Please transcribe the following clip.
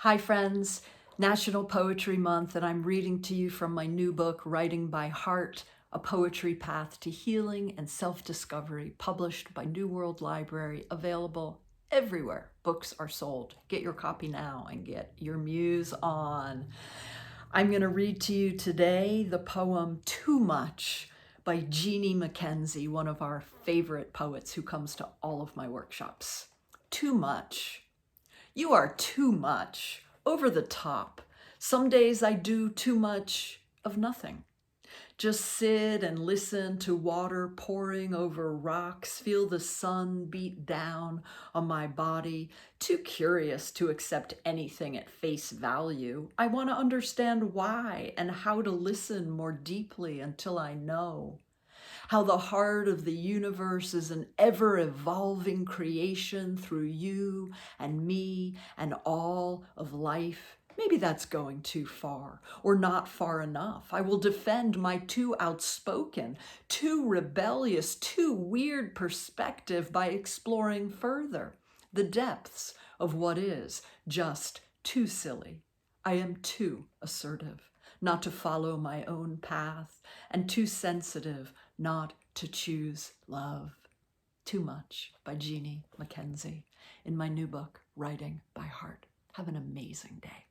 Hi friends, National Poetry Month, and I'm reading to you from my new book, Writing by Heart, A Poetry Path to Healing and Self-Discovery, published by New World Library, available everywhere books are sold. Get your copy now and get your muse on. I'm going to read to you today the poem Too Much by Jeannie Mackenzie, one of our favorite poets who comes to all of my workshops. Too much. You are too much, over the top. Some days I do too much of nothing. Just sit and listen to water pouring over rocks, feel the sun beat down on my body. Too curious to accept anything at face value. I want to understand why and how to listen more deeply until I know. How the heart of the universe is an ever-evolving creation through you and me and all of life. Maybe that's going too far or not far enough. I will defend my too outspoken, too rebellious, too weird perspective by exploring further the depths of what is just too silly. I am too assertive not to follow my own path and too sensitive not to choose love. Too Much by Jeannie Mackenzie in my new book, Writing by Heart. Have an amazing day.